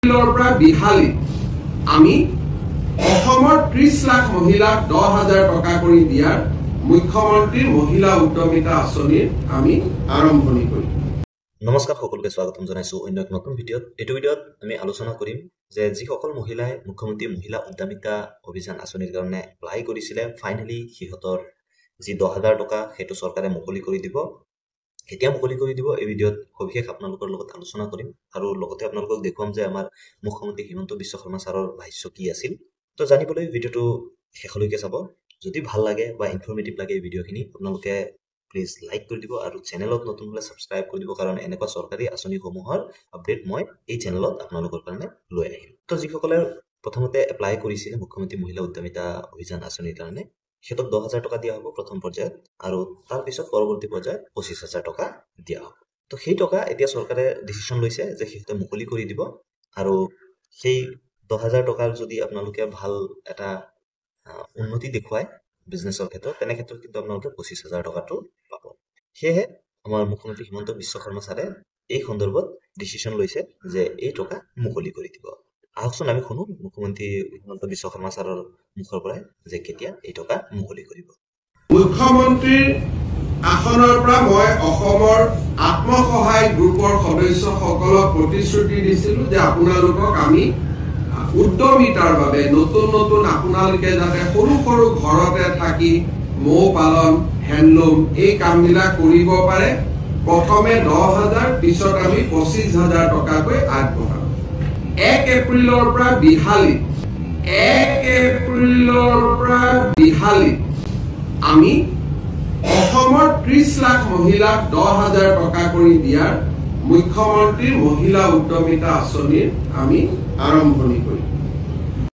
এপ্ৰিলৰ পৰা বিহালীত আমি অসমৰ 30 লাখ মহিলাক 10,000 টকা কৰি দিয়াৰ মুখ্যমন্ত্ৰীৰ মহিলা উদ্যমিতা আঁচনিৰ আমি আৰম্ভণি কৰিম। নমস্কাৰ, সকলোকে স্বাগতম জনাইছো অন্য এক নতুন ভিডিঅ'ত। এইটো ভিডিঅ'ত আমি আলোচনা কৰিম যে যিসকল মহিলাই মুখ্যমন্ত্ৰী মহিলা উদ্যমিতা অভিযান আঁচনিৰ কাৰণে এপ্লাই কৰিছিলে, ফাইনেলি সিহঁতৰ যি 10,000 টকা সেইটো চৰকাৰে মুকলি কৰি দিব। কেতিয়া মুকলি কৰি দিব এই ভিডিঅ'ত সবিশেষ আপোনালোকৰ লগত আলোচনা কৰিম আৰু লগতে আপোনালোকক দেখুৱাম যে আমাৰ মুখ্যমন্ত্ৰী হিমন্ত বিশ্ব শৰ্মা ছাৰৰ ভাষ্য কি আছিল। তো জানিবলৈ ভিডিঅ'টো শেষলৈকে চাব। যদি ভাল লাগে বা ইনফৰ্মেটিভ লাগে এই ভিডিঅ'খিনি আপোনালোকে প্লিজ লাইক কৰি দিব আৰু চেনেলত নতুন হলে সাবস্ক্ৰাইব কৰি দিব, কাৰণ এনেকুৱা চৰকাৰী আঁচনিসমূহৰ আপডেট মই এই চেনেলত আপোনালোকৰ কাৰণে লৈ আহিম। তো যিসকলে প্ৰথমতে এপ্লাই কৰিছিলে মুখ্যমন্ত্ৰী মহিলা উদ্যমিতা অভিযান আঁচনিৰ কাৰণে, সিহঁতক 10,000 টকা দিয়া হ'ব প্ৰথম পৰ্যায়ত, আৰু তাৰ পিছত পৰৱৰ্তী পৰ্যায়ত 25,000 টকা দিয়া হ'ব। তো সেই টকা এতিয়া চৰকাৰে ডিচিশ্যন লৈছে যে সিহঁতে মুকলি কৰি দিব, আৰু সেই 10,000 টকাৰ যদি আপোনালোকে ভাল এটা উন্নতি দেখুৱায় বিজনেছৰ ক্ষেত্ৰত, তেনে ক্ষেত্ৰত কিন্তু আপোনালোকে 25,000 টকাটো পাব। সেয়েহে আমাৰ মুখ্যমন্ত্ৰী হিমন্ত বিশ্ব শৰ্মা ছাৰে এই সন্দৰ্ভত ডিচিশ্যন লৈছে যে এই টকা মুকলি কৰি দিব। আহকচোন আমি শুনো মুখ্যমন্ত্ৰী হিমন্ত বিশ্ব শৰ্মা ছাৰৰ মুখৰ পৰাই যে কেতিয়া এই টকা মুকলি কৰিব। মুখ্যমন্ত্ৰীৰ আসনৰ পৰা মই অসমৰ আত্মসহায়ক গ্ৰুপৰ সদস্যসকলক প্ৰতিশ্ৰুতি দিছিলো যে আপোনালোকক আমি উদ্যমিতাৰ বাবে নতুন নতুন আপোনালোকে যাতে সৰু সৰু ঘৰতে থাকি মৌ পালন, হেণ্ডলুম এই কামবিলাক কৰিব পাৰে, প্ৰথমে 10,000 পিছত আমি 25,000 টকাকৈ আগবঢ়াম। 1 এপ্ৰিলৰ পৰা বিহালীত আমি অসমৰ 30 লাখ মহিলাক 10,000 টকা কৰি দিয়াৰ মুখ্যমন্ত্ৰীৰ মহিলা উদ্যমিতা আঁচনিৰ আমি আৰম্ভণি কৰিম।